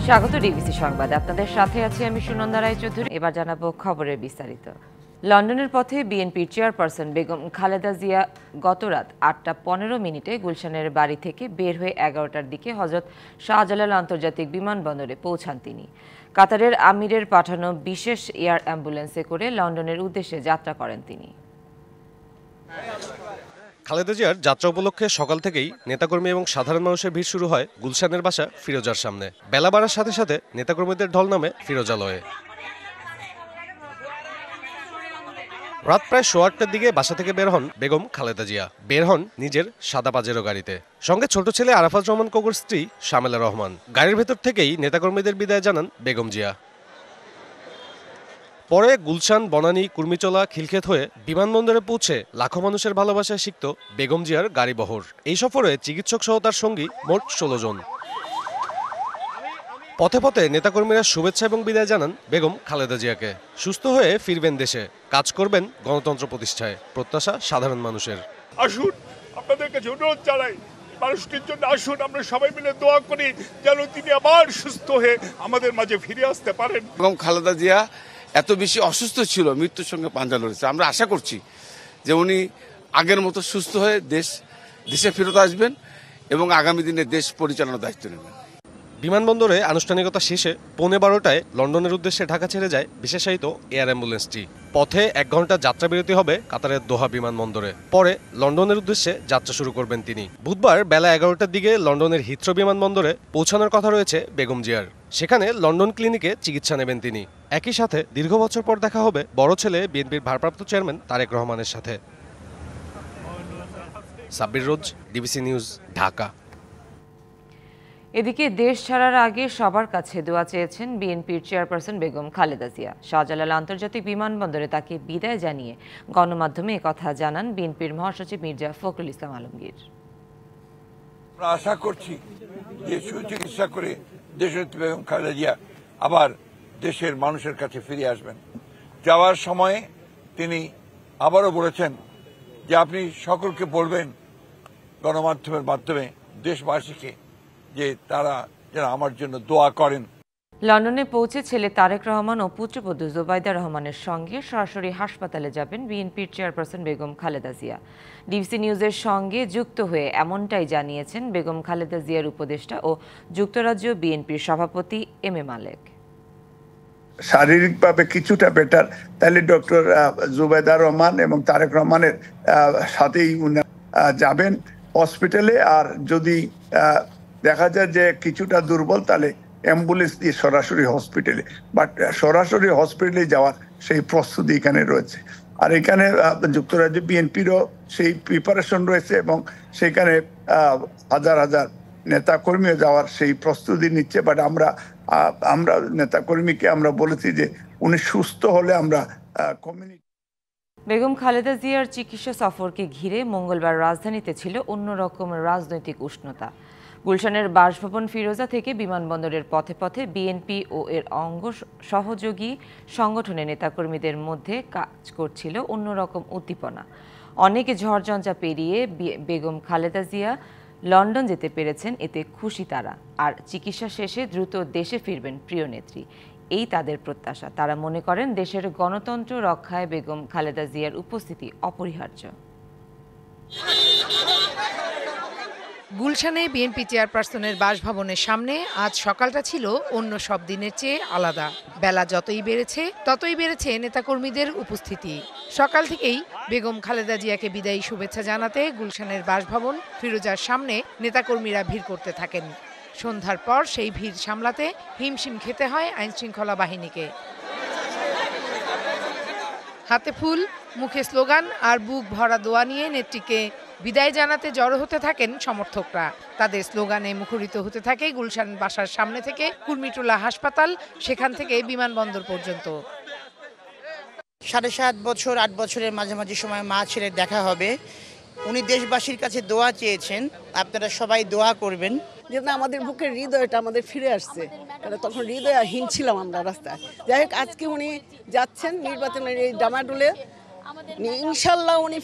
স্বাগত ডিবিসি সংবাদে। আপনাদের সাথে আছি আমি সুনন্দা রায়চৌধুরী। এবার জানাবো খবরের বিস্তারিত। লন্ডনের পথে বিএনপির চেয়ারপারসন বেগম খালেদা জিয়া গত রাত ৮টা ১৫ গুলশানের বাড়ি থেকে বের হয়ে ১১টার দিকে হজরত শাহজালাল আন্তর্জাতিক বিমানবন্দরে পৌঁছান তিনি। কাতারের আমিরের পাঠানো বিশেষ এয়ার অ্যাম্বুলেন্সে করে লন্ডনের উদ্দেশ্যে যাত্রা করেন তিনি। খালেদা জিয়ার যাত্রা উপলক্ষে সকাল থেকেই নেতাকর্মী এবং সাধারণ মানুষের ভিড় শুরু হয় গুলশানের বাসা ফিরোজার সামনে। বেলা বাড়ার সাথে সাথে নেতাকর্মীদের ঢল নামে ফিরোজালয়ে। রাত প্রায় 8:30টার দিকে বাসা থেকে বের হন বেগম খালেদা জিয়া। বের হন নিজের সাদা পাজেরো গাড়িতে, সঙ্গে ছোট ছেলে আরাফাত রহমান কোকোর স্ত্রী শামেলা রহমান। গাড়ির ভেতর থেকেই নেতাকর্মীদের বিদায় জানান বেগম জিয়া। পরে গুলশান, বনানী, কুর্মিচলা, খিলক্ষেত হয়ে বিমানবন্দরে পৌঁছে লাখো মানুষের ভালোবাসায় সিক্ত বেগম জিয়ার গাড়ি বহর। এই সফরে চিকিৎসক সহ তার সঙ্গী মোট 16 জন। পথে পথে নেতাকর্মীরা শুভেচ্ছা এবং বিদায় জানান বেগম খালেদা জিয়াকে। সুস্থ হয়ে ফিরবেন দেশে, কাজ করবেন গণতন্ত্র প্রতিষ্ঠায়, প্রত্যাশা সাধারণ মানুষের। আসুন, আপনাদের কাছে অনুরোধ জানাই, মানুষটির জন্য আসুন, আমরা সবাই মিলে দোয়া করি যেন তিনি আবার সুস্থ হয়ে আমাদের মাঝে ফিরে আসতে পারেন। বেগম খালেদা জিয়া এত বেশি অসুস্থ ছিল, মৃত্যুর সঙ্গে পাঞ্জা লড়েছে। আমরা আশা করছি যে উনি আগের মতো সুস্থ হয়ে দেশে ফেরত আসবেন এবং আগামী দিনে দেশ পরিচালনার দায়িত্ব নেবেন। বিমানবন্দরে আনুষ্ঠানিকতা শেষে 12:15টায় লন্ডনের উদ্দেশ্যে ঢাকা ছেড়ে যায় বিশেষায়িত এয়ার অ্যাম্বুলেন্সটি। পথে 1 ঘন্টা যাত্রা বিরতি হবে কাতারের দোহা বিমানবন্দরে। পরে লন্ডনের উদ্দেশ্যে যাত্রা শুরু করবেন তিনি। বুধবার বেলা 11টার দিকে লন্ডনের হিথ্রো বিমানবন্দরে পৌঁছানোর কথা রয়েছে বেগম জিয়ার। সেখানে লন্ডন ক্লিনিকে চিকিৎসা নেবেন তিনি। একই সাথে দীর্ঘ বছর পর দেখা হবে বড় ছেলে বিএনপির ভারপ্রাপ্ত চেয়ারম্যান তারেক রহমানের সাথে। সাব্বির রোজ, ডিবিসি নিউজ, ঢাকা। এদিকে দেশ ছাড়ার আগে সবার কাছে দোয়া চেয়েছেন বিএনপির চেয়ারপারসন বেগম খালেদা জিয়া। শাহজালাল আন্তর্জাতিক বিমানবন্দরে তাকে বিদায় জানিয়ে গণমাধ্যমে একথা জানান বিএনপির মহাসচিব মির্জা ফখরুল ইসলাম আলমগীর। আমরা আশা করছি যে সুচিকিৎসা করে দেশনেত্রী বেগম খালেদা জিয়া আবার দেশের মানুষের কাছে ফিরে আসবেন। যাওয়ার সময়ে তিনি আবারও বলেছেন যে আপনি সকলকে বলবেন গণমাধ্যমের মাধ্যমে দেশবাসীকে যে তারা যেন আমার জন্য দোয়া করেন। লন্ডনে পৌঁছে ছেলে তারেক রহমান ও পুত্রবধূ জোবাইদা রহমানের সঙ্গে সরাসরি হাসপাতালে যাবেন বিএনপির চেয়ারপারসন বেগম খালেদা জিয়া। ডিবিসি নিউজের সঙ্গে যুক্ত হয়ে এমনটাই জানিয়েছেন বেগম খালেদা জিয়ার উপদেষ্টা ও যুক্তরাজ্য বিএনপির সভাপতি এম এ মালেক। শারীরিকভাবে কিছুটা বেটার, তাহলে ডক্টর জুবাইদা রহমান এবং তারেক রহমানের সাথেই যাবেন হসপিটালে। আর যদি দেখা যায় যে কিছুটা দুর্বল, তাহলে অ্যাম্বুলেন্স দিয়ে সরাসরি হসপিটালে, বাট সরাসরি হসপিটালে যাওয়ার সেই প্রস্তুতি এখানে রয়েছে। আর এখানে যুক্তরাজ্য বিএনপিরও সেই প্রিপারেশন রয়েছে এবং সেখানে হাজার হাজার নেতাকর্মীও যাওয়ার সেই প্রস্তুতি নিচ্ছে। বাট আমরা নেতাকর্মীকে আমরা বলেছি যে উনি সুস্থ হলে আমরা কমিউনিটি। বেগম খালেদা জিয়ার চিকিৎসা সফরকে ঘিরে মঙ্গলবার রাজধানীতে ছিল অন্যরকম রাজনৈতিক উষ্ণতা। গুলশানের বাসভবন ফিরোজা থেকে বিমানবন্দরের পথে পথে বিএনপি ও এর অঙ্গ সহযোগী সংগঠনের নেতাকর্মীদের মধ্যে কাজ করছিল অন্যরকম উদ্দীপনা। অনেকে ঝড়ঝঞ্ঝা পেরিয়ে বেগম খালেদা জিয়া লন্ডন যেতে পেরেছেন, এতে খুশি তারা। আর চিকিৎসা শেষে দ্রুত দেশে ফিরবেন প্রিয় নেত্রী, এই তাদের প্রত্যাশা। তারা মনে করেন দেশের গণতন্ত্র রক্ষায় বেগম খালেদা জিয়ার উপস্থিতি অপরিহার্য। গুলশানে বিএনপি চেয়ারপারসনের বাসভবনের সামনে আজ সকালটা ছিল অন্য সব দিনের চেয়ে আলাদা। বেলা যতই বেড়েছে ততই বেড়েছে নেতাকর্মীদের উপস্থিতি। সকাল থেকেই বেগম খালেদা জিয়াকে বিদায়ী শুভেচ্ছা জানাতে গুলশানের বাসভবন ফিরোজার সামনে নেতাকর্মীরা ভিড় করতে থাকেন। সন্ধ্যার পর সেই ভিড় সামলাতে হিমশিম খেতে হয় আইনশৃঙ্খলা বাহিনীকে। হাতে ফুল, মুখে স্লোগান আর বুক ভরা দোয়া নিয়ে নেত্রীকে বিদায় জানাতে জড়ো হতে থাকেন সমর্থকরা। তাদের স্লোগানে মুখরিত হতে থাকে গুলশান বাসার সামনে থেকে কুর্মিটোলা হাসপাতাল, সেখান থেকে বিমানবন্দর পর্যন্ত। 7.5 বছর 8 বছরের মাঝামাঝি সময় মা ছেলের দেখা হবে। উনি দেশবাসীর কাছে দোয়া চেয়েছেন, আপনারা সবাই দোয়া করবেন যেন আমাদের বুকের হৃদয়টা আমাদের ফিরে আসছে। তখন হৃদয়হীন ছিলাম আমরা রাস্তায়। যাই হোক, আজকে উনি যাচ্ছেন নির্বাচনের এই ডামাডোলে। ইনশাল্লাহ উনি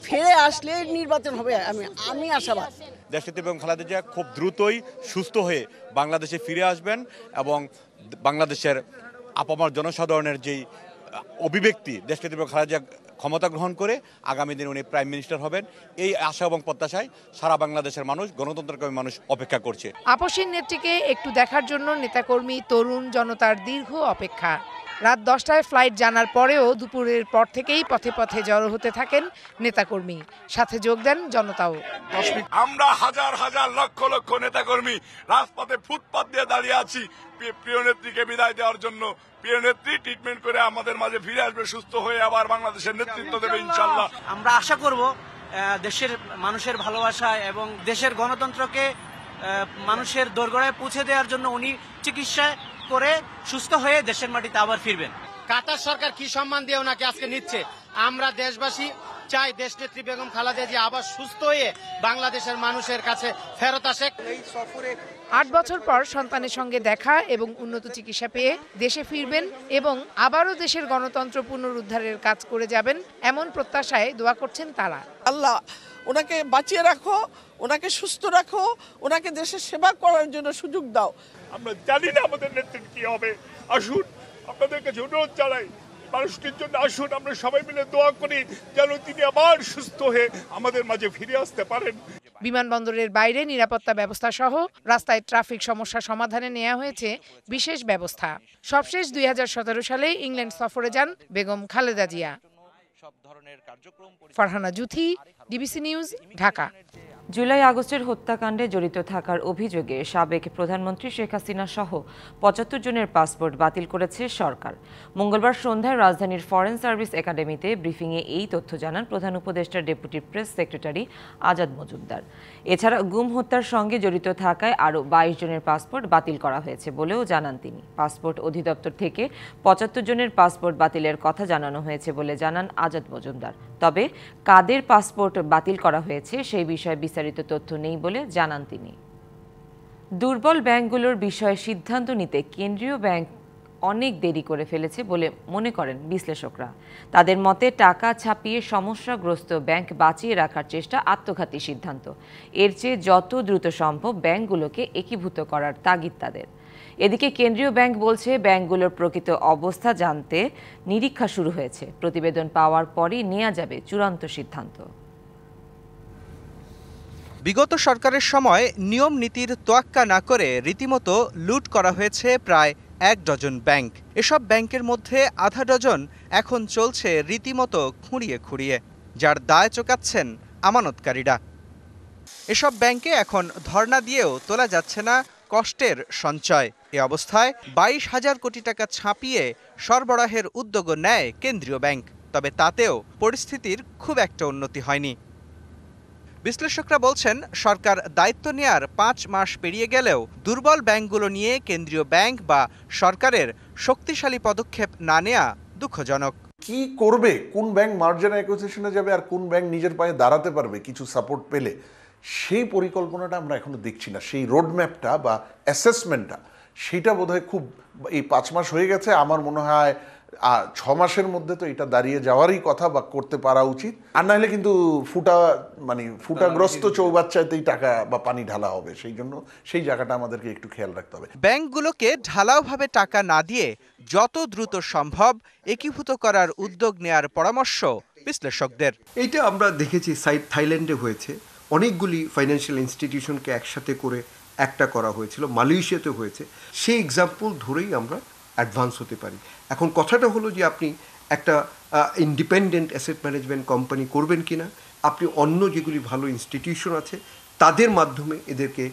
ফিরে আসলে নির্বাচন হবে, আমি আশাবাদ। দেশনেত্রী বেগম খালেদা জিয়া খুব দ্রুতই সুস্থ হয়ে বাংলাদেশে ফিরে আসবেন এবং বাংলাদেশের আপামর জনসাধারণের যেই অভিব্যক্তি দেশনেত্রী বেগম খালেদা জিয়া ক্ষমতা গ্রহণ করে আগামী দিনে উনি প্রাইম মিনিস্টার হবেন, এই আশা এবং প্রত্যাশায় সারা বাংলাদেশের মানুষ, গণতন্ত্রকামী মানুষ অপেক্ষা করছে। আপসীর নেত্রীকে একটু দেখার জন্য নেতাকর্মী, তরুণ জনতার দীর্ঘ অপেক্ষা। রাত 10টায় ফ্লাইট জানার পরেও দুপুরের পর থেকেই পথে পথে জড়ো হতে থাকেন নেতাকর্মী, সাথে যোগ দেন জনতাও। আমরা হাজার হাজার লক্ষ লক্ষ নেতাকর্মী রাজপথে ফুটপাত দিয়ে দাঁড়িয়ে আছি প্রিয় নেত্রীকে বিদায় দেওয়ার জন্য। প্রিয় নেত্রী ট্রিটমেন্ট করে আমাদের মাঝে ফিরে আসবে, সুস্থ হয়ে আবার বাংলাদেশের নেতৃত্ব দেবে ইনশাল্লাহ। আমরা আশা করব দেশের মানুষের ভালোবাসা এবং দেশের গণতন্ত্রকে মানুষের দোরগোড়ায় পৌঁছে দেওয়ার জন্য উনি চিকিৎসা করে সুস্থ হয়ে দেশের মাটিতে আবার ফিরবেন। কাতার সরকার কি সম্মান দিয়ে ওনাকে আজকে নিচ্ছে, আমরা দেশবাসী চাই দেশনেত্রী বেগম খালেদা জিয়া আবার সুস্থ হয়ে বাংলাদেশের মানুষের কাছে ফেরত আসে। এই সফরে 8 বছর পর সন্তানের সঙ্গে দেখা এবং উন্নত চিকিৎসা পেয়ে দেশে ফিরবেন এবং আবারও দেশের গণতন্ত্র পুনরুদ্ধারের কাজ করে যাবেন, এমন প্রত্যাশায় দোয়া করছেন তারা। আল্লাহ ওনাকে বাঁচিয়ে রাখো, ওনাকে সুস্থ রাখো, ওনাকে দেশের সেবা করার জন্য সুযোগ দাও। আমরা জানি না আমাদের নেতৃত্ব কি হবে, আসুন আপনাদের কাছে অনুরোধ জানাই, মানুষটির জন্য আসুন আমরা সবাই মিলে দোয়া করি যেন তিনি আবার সুস্থ হয়ে আমাদের মাঝে ফিরে আসতে পারেন। বিমানবন্দরের বাইরে নিরাপত্তা ব্যবস্থা সহ রাস্তায় ট্রাফিক সমস্যা সমাধানে নেওয়া হয়েছে বিশেষ ব্যবস্থা। সবশেষ 2017 সালে ইংল্যান্ড সফরে যান বেগম খালেদা জিয়া। Farhana Juthi, DBC news, Dhaka. জুলাই আগস্টের হত্যাকাণ্ডে জড়িত থাকার অভিযোগে সাবেক প্রধানমন্ত্রী শেখ হাসিনা সহ 75 জনের পাসপোর্ট বাতিল করেছে সরকার। মঙ্গলবার সন্ধ্যায় রাজধানীর ফরেন সার্ভিস একাডেমিতে ব্রিফিংয়ে এই তথ্য জানান প্রধান উপদেষ্টার deputy press secretary Azad Majumdar. এছাড়া গুম হত্যার সঙ্গে জড়িত থাকায় আরও 22 জনের পাসপোর্ট বাতিল করা হয়েছে বলেও জানান তিনি। পাসপোর্ট অধিদপ্তর থেকে 75 জনের পাসপোর্ট বাতিলের কথা জানানো হয়েছে বলে জানান আজাদ মজুমদার। তবে কাদের পাসপোর্ট বাতিল করা হয়েছে সেই বিষয়ে বিস্তারিত তথ্য নেই বলে জানান তিনি। দুর্বল ব্যাংকগুলোর বিষয়ে সিদ্ধান্ত নিতে কেন্দ্রীয় ব্যাংক অনেক দেরি করে ফেলেছে বলে মনে করেন বিশ্লেষকরা। তাদের মতে টাকা ছাপিয়ে সমস্যাগ্রস্ত ব্যাংক বাঁচিয়ে রাখার চেষ্টা আত্মঘাতী সিদ্ধান্ত। এর চেয়ে যত দ্রুত সম্ভব ব্যাংকগুলোকে একীভূত করার তাগিদ তাদের। এদিকে কেন্দ্রীয় ব্যাংক বলছে ব্যাংকগুলোর প্রকৃত অবস্থা জানতে নিরীক্ষা শুরু হয়েছে। প্রতিবেদন পাওয়ার পরই নেওয়া যাবে চূড়ান্ত সিদ্ধান্ত। বিগত সরকারের সময় নিয়ম নীতির তোয়াক্কা না করে রীতিমতো লুট করা হয়েছে প্রায় 1 ডজন ব্যাংক। এসব ব্যাংকের মধ্যে আধা ডজন এখন চলছে রীতিমতো খুঁড়িয়ে খুঁড়িয়ে, যার দায় চোকাচ্ছেন আমানতকারীরা। এসব ব্যাংকে এখন ধর্ণা দিয়েও তোলা যাচ্ছে না কষ্টের সঞ্চয়। এ অবস্থায় 22,000 কোটি টাকা ছাপিয়ে সরবরাহের উদ্যোগ নেয় কেন্দ্রীয় ব্যাংক। তবে তাতেও পরিস্থিতির খুব একটা উন্নতি হয়নি। বিশ্লেষকরা বলছেন সরকার দায়িত্ব নেয়ার 5 মাস পেরিয়ে গেলেও দুর্বল ব্যাংকগুলো নিয়ে কেন্দ্রীয় ব্যাংক বা সরকারের শক্তিশালী পদক্ষেপ না নেওয়া দুঃখজনক। কি করবে, কোন ব্যাংক মার্জার অ্যাকুইজিশনে যাবে আর কোন ব্যাংক নিজের পায়ে দাঁড়াতে পারবে কিছু সাপোর্ট পেলে, সেই পরিকল্পনাটা আমরা এখনো দেখছি না। সেই রোডম্যাপটা বা অ্যাসেসমেন্টটা সেটা বোধহয় খুব, এই 5 মাস হয়ে গেছে, আমার মনে হয় 6 মাসের মধ্যে তো এটা দাঁড়িয়ে যাওয়ারই কথা বা করতে পারা উচিত। আর না হলে কিন্তু ফুটাগ্রস্ত চৌবাচ্চাতেই টাকা বা পানি ঢালা হবে। সেই জন্য সেই জায়গাটা আমাদেরকে একটু খেয়াল রাখতে হবে। ব্যাংকগুলোকে ঢালাওভাবে টাকা না দিয়ে যত দ্রুত সম্ভব একীভূত করার উদ্যোগ নেয়ার পরামর্শ বিশ্লেষকদের। এইটা আমরা দেখেছি থাইল্যান্ডে হয়েছে, অনেকগুলি ফাইন্যান্সিয়াল ইনস্টিটিউশনকে একসাথে করে একটা করা হয়েছিল, মালয়েশিয়াতে হয়েছে। সেই এক্সাম্পল ধরেই আমরা অ্যাডভান্স হতে পারি। এখন কথাটা হলো যে আপনি একটা ইন্ডিপেন্ডেন্ট অ্যাসেট ম্যানেজমেন্ট কোম্পানি করবেন কিনা, আপনি অন্য যেগুলি ভালো ইনস্টিটিউশন আছে তাদের মাধ্যমে এদেরকে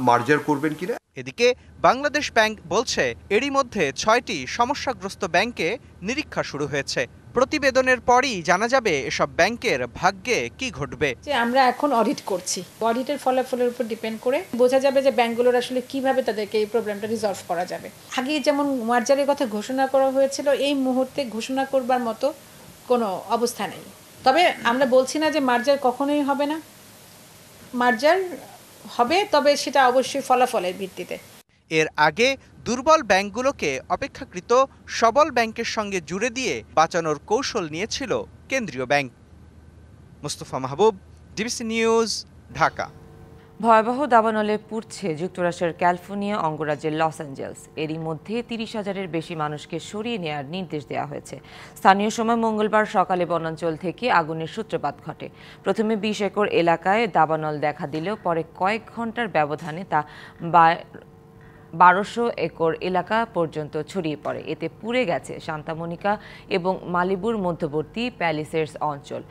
মার্জার করবেন কিনা। এদিকে বাংলাদেশ ব্যাংক বলছে এরই মধ্যে 6টি সমস্যাগ্রস্ত ব্যাংকে নিরীক্ষা শুরু হয়েছে। প্রতিবেদনের পরই জানা যাবে এসব ব্যাংকের ভাগ্যে কি ঘটবে। যে আমরা এখন অডিট করছি, অডিটের ফলাফলের উপর ডিপেন্ড করে বোঝা যাবে যে ব্যাংকগুলোর আসলে কিভাবে তাদেরকে এই প্রবলেমটা রিজলভ করা যাবে। আগে যেমন মার্জারের কথা ঘোষণা করা হয়েছিল, এই মুহূর্তে ঘোষণা করবার মতো কোনো অবস্থা নেই। তবে আমরা বলছি না যে মার্জার কখনোই হবে না, মার্জার হবে, তবে সেটা অবশ্যই ফলাফলের ভিত্তিতে। এর আগে দুর্বল ব্যাংকগুলোকে অপেক্ষাকৃত সবল ব্যাংকের সঙ্গে জুড়ে দিয়ে বাঁচানোর কৌশল নিয়েছিল কেন্দ্রীয় ব্যাংক। মুস্তফা মাহবুব, ডিবিসি নিউজ, ঢাকা। ভয়াবহ দাবানলে পুড়ছে যুক্তরাষ্ট্রের ক্যালিফোর্নিয়া অঙ্গরাজ্যের লস অ্যাঞ্জেলস। এরই মধ্যে ৩০,০০০-এর বেশি মানুষকে সরিয়ে নেওয়ার নির্দেশ দেওয়া হয়েছে। স্থানীয় সময় মঙ্গলবার সকালে বনাঞ্চল থেকে আগুনের সূত্রপাত ঘটে। প্রথমে ২০ একর এলাকায় দাবানল দেখা দিলেও পরে কয়েক ঘন্টার ব্যবধানে তা ১২০০ একর এলাকা পর্যন্ত ছড়িয়ে পড়ে। এতে পুড়ে গেছে সান্তা মনিকা এবং মালিবুর মধ্যবর্তী প্যালিসেডস অঞ্চল।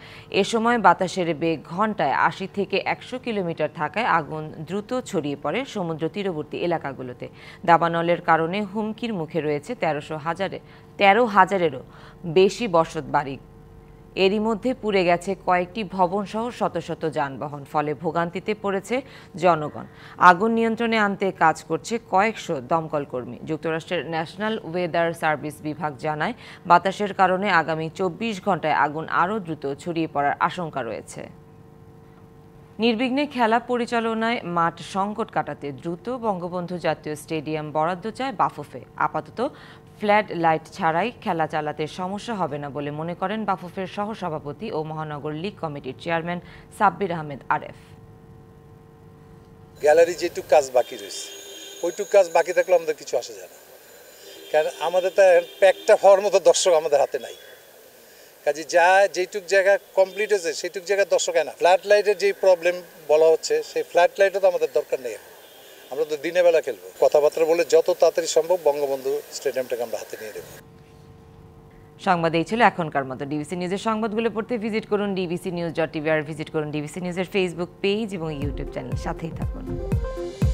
এ সময় বাতাসের বেগ ঘন্টায় ৮০ থেকে ১০০ কিলোমিটার থাকায় আগুন দ্রুত ছড়িয়ে পড়ে সমুদ্র তীরবর্তী এলাকাগুলোতে। দাবানলের কারণে হুমকির মুখে রয়েছে ১৩,০০০-এরও বেশি বসত বাড়ি। এরই মধ্যে পুড়ে গেছে কয়েকটি ভবনসহ শত শত যানবাহন, ফলে ভোগান্তিতে পড়েছে জনগণ। আগুন নিয়ন্ত্রণে আনতে কাজ করছে কয়েকশো দমকল কর্মী। যুক্তরাষ্ট্রের ন্যাশনাল ওয়েদার সার্ভিস বিভাগ জানায়, বাতাসের কারণে আগামী ২৪ ঘন্টায় আগুন আরও দ্রুত ছড়িয়ে পড়ার আশঙ্কা রয়েছে। নির্বিঘ্নে খেলা পরিচালনায় মাঠ সংকট কাটাতে দ্রুত বঙ্গবন্ধু জাতীয় স্টেডিয়াম বরাদ্দ চায় বাফুফে। আপাতত ফ্ল্যাড লাইট ছাড়াই খেলা চালাতে সমস্যা হবে না বলে মনে করেন বাফুফের সহসভাপতি ও মহানগর লীগ কমিটির চেয়ারম্যান সাব্বির আহমেদ আরেফ। গ্যালারি যেটুক কাজ বাকি রয়েছে, ওইটুক কাজ বাকি থাকলে আমাদের কিছু আসে যায় না, কারণ আমাদের তো প্যাকটা হওয়ার মতো দর্শক আমাদের হাতে নাই। কাজে যা যেটুক জায়গা কমপ্লিট হয়েছে সেইটুক জায়গায় দর্শক হয় না। ফ্ল্যাট লাইটের যে প্রবলেম বলা হচ্ছে, সেই ফ্ল্যাট লাইটও তো আমাদের দরকার নেই। আমরা তো দিনের বেলা খেলবো। কথাবার্তা বলে যত তাড়াতাড়ি সম্ভব বঙ্গবন্ধু স্টেডিয়ামটাকে আমরা হাতে নিয়ে দেবো। সংবাদ এই ছিল এখনকার মতো। ডিবিসি নিউজের সংবাদগুলো পড়তে ভিজিট করুন dbcnews.tv আর ভিজিট করুন ডিবিসি নিউজের ফেসবুক পেজ এবং ইউটিউব চ্যানেল। সাথেই থাকুন।